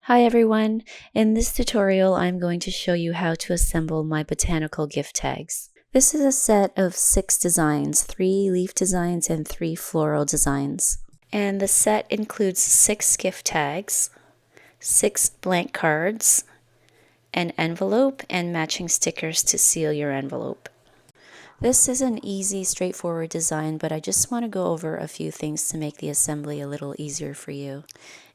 Hi everyone! In this tutorial, I'm going to show you how to assemble my botanical gift tags. This is a set of 6 designs, 3 leaf designs and 3 floral designs. And the set includes 6 gift tags, 6 blank cards, an envelope, and matching stickers to seal your envelope. This is an easy, straightforward design, but I just want to go over a few things to make the assembly a little easier for you.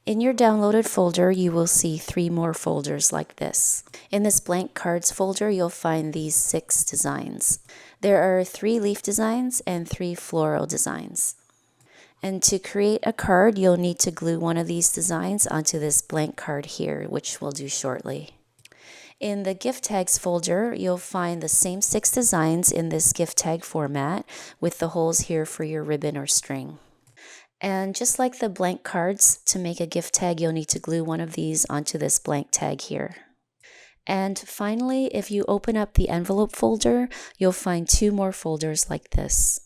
In your downloaded folder, you will see 3 more folders like this. In this blank cards folder, you'll find these 6 designs. There are 3 leaf designs and 3 floral designs. And to create a card, you'll need to glue one of these designs onto this blank card here, which we'll do shortly. In the gift tags folder, you'll find the same 6 designs in this gift tag format with the holes here for your ribbon or string. And just like the blank cards, to make a gift tag, you'll need to glue one of these onto this blank tag here. And finally, if you open up the envelope folder, you'll find 2 more folders like this.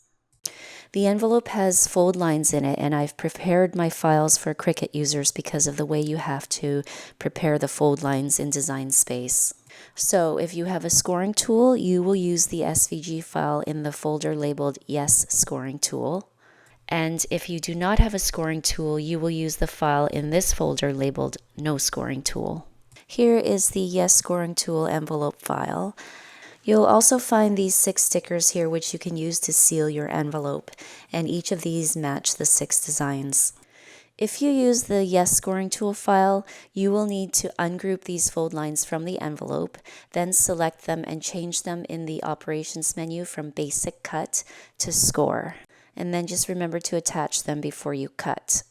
The envelope has fold lines in it, and I've prepared my files for Cricut users because of the way you have to prepare the fold lines in Design Space. So if you have a scoring tool, you will use the SVG file in the folder labeled Yes Scoring Tool. And if you do not have a scoring tool, you will use the file in this folder labeled No Scoring Tool. Here is the Yes Scoring Tool envelope file. You'll also find these 6 stickers here which you can use to seal your envelope, and each of these match the 6 designs. If you use the Yes Scoring Tool file, you will need to ungroup these fold lines from the envelope, then select them and change them in the Operations menu from Basic Cut to Score. And then just remember to attach them before you cut.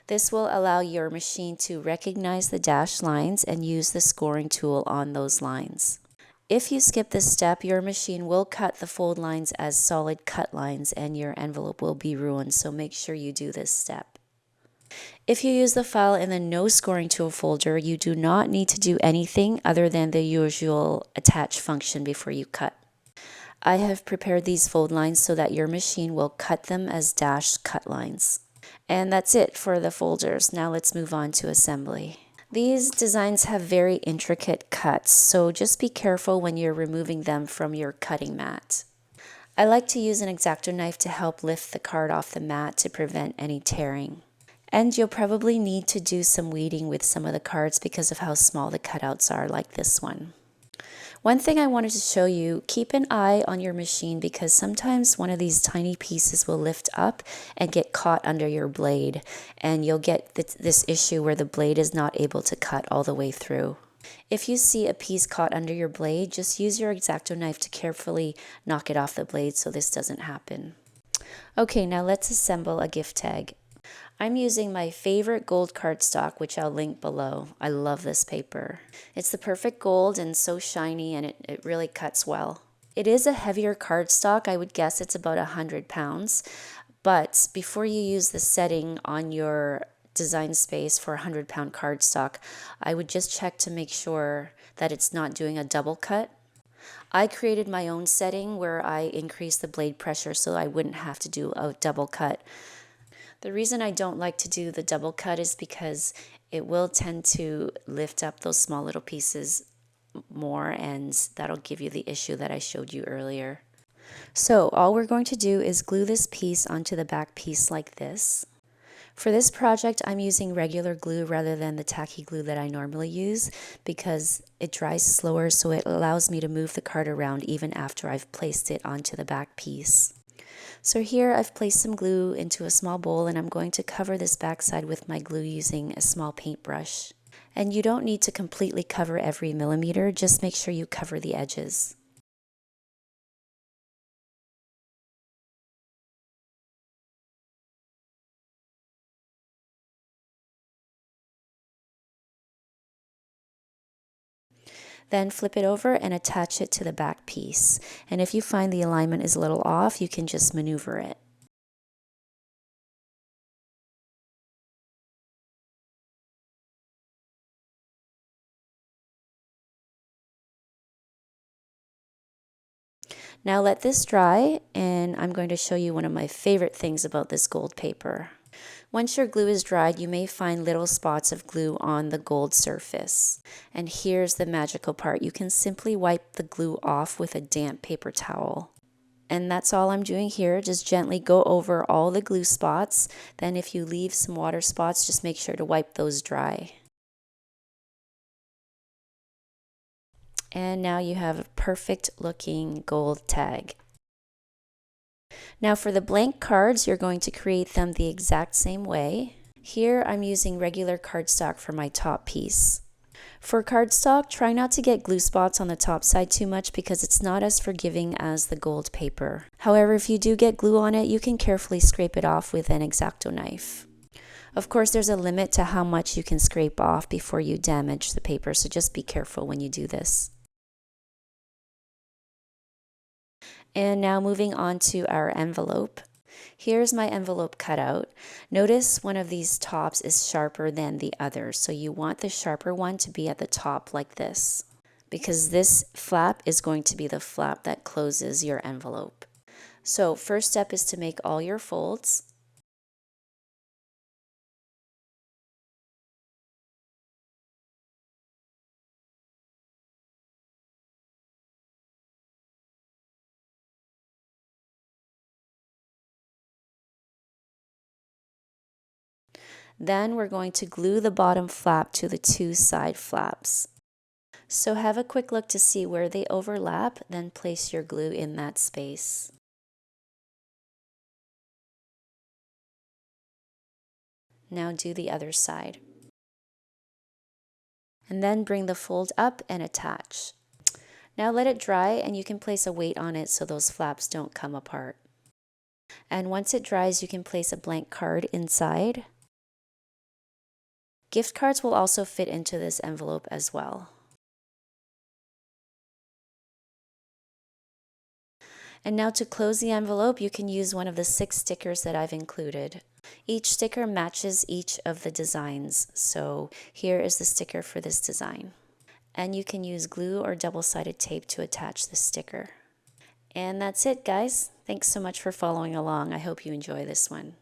This will allow your machine to recognize the dashed lines and use the scoring tool on those lines. If you skip this step, your machine will cut the fold lines as solid cut lines and your envelope will be ruined, so make sure you do this step. If you use the file in the No Scoring Tool folder, you do not need to do anything other than the usual attach function before you cut. I have prepared these fold lines so that your machine will cut them as dashed cut lines. And that's it for the folders. Now let's move on to assembly. These designs have very intricate cuts, so just be careful when you're removing them from your cutting mat. I like to use an X-Acto knife to help lift the card off the mat to prevent any tearing. And you'll probably need to do some weeding with some of the cards because of how small the cutouts are, like this one. One thing I wanted to show you, keep an eye on your machine because sometimes one of these tiny pieces will lift up and get caught under your blade, and you'll get this issue where the blade is not able to cut all the way through. If you see a piece caught under your blade, just use your X-Acto knife to carefully knock it off the blade so this doesn't happen. Okay, now let's assemble a gift tag. I'm using my favorite gold cardstock, which I'll link below. I love this paper. It's the perfect gold and so shiny, and it really cuts well. It is a heavier cardstock. I would guess it's about 100 pounds. But before you use the setting on your Design Space for 100-pound cardstock, I would just check to make sure that it's not doing a double cut. I created my own setting where I increased the blade pressure so I wouldn't have to do a double cut. The reason I don't like to do the double cut is because it will tend to lift up those small little pieces more, and that'll give you the issue that I showed you earlier. So all we're going to do is glue this piece onto the back piece like this. For this project, I'm using regular glue rather than the tacky glue that I normally use because it dries slower, so it allows me to move the card around even after I've placed it onto the back piece. So here I've placed some glue into a small bowl, and I'm going to cover this backside with my glue using a small paintbrush. And you don't need to completely cover every millimeter, just make sure you cover the edges. Then flip it over and attach it to the back piece. And if you find the alignment is a little off, you can just maneuver it. Now let this dry, and I'm going to show you one of my favorite things about this gold paper. Once your glue is dried, you may find little spots of glue on the gold surface. And here's the magical part. You can simply wipe the glue off with a damp paper towel. And that's all I'm doing here. Just gently go over all the glue spots. Then if you leave some water spots, just make sure to wipe those dry. And now you have a perfect looking gold tag. Now for the blank cards, you're going to create them the exact same way. Here I'm using regular cardstock for my top piece. For cardstock, try not to get glue spots on the top side too much because it's not as forgiving as the gold paper. However, if you do get glue on it, you can carefully scrape it off with an X-Acto knife. Of course, there's a limit to how much you can scrape off before you damage the paper, so just be careful when you do this. And now moving on to our envelope. Here's my envelope cutout. Notice one of these tops is sharper than the other, so you want the sharper one to be at the top like this, because this flap is going to be the flap that closes your envelope. So first step is to make all your folds. Then we're going to glue the bottom flap to the two side flaps. So have a quick look to see where they overlap, then place your glue in that space. Now do the other side. And then bring the fold up and attach. Now let it dry and you can place a weight on it so those flaps don't come apart. And once it dries, you can place a blank card inside. Gift cards will also fit into this envelope as well. And now to close the envelope, you can use one of the 6 stickers that I've included. Each sticker matches each of the designs, so here is the sticker for this design. And you can use glue or double-sided tape to attach the sticker. And that's it, guys. Thanks so much for following along. I hope you enjoy this one.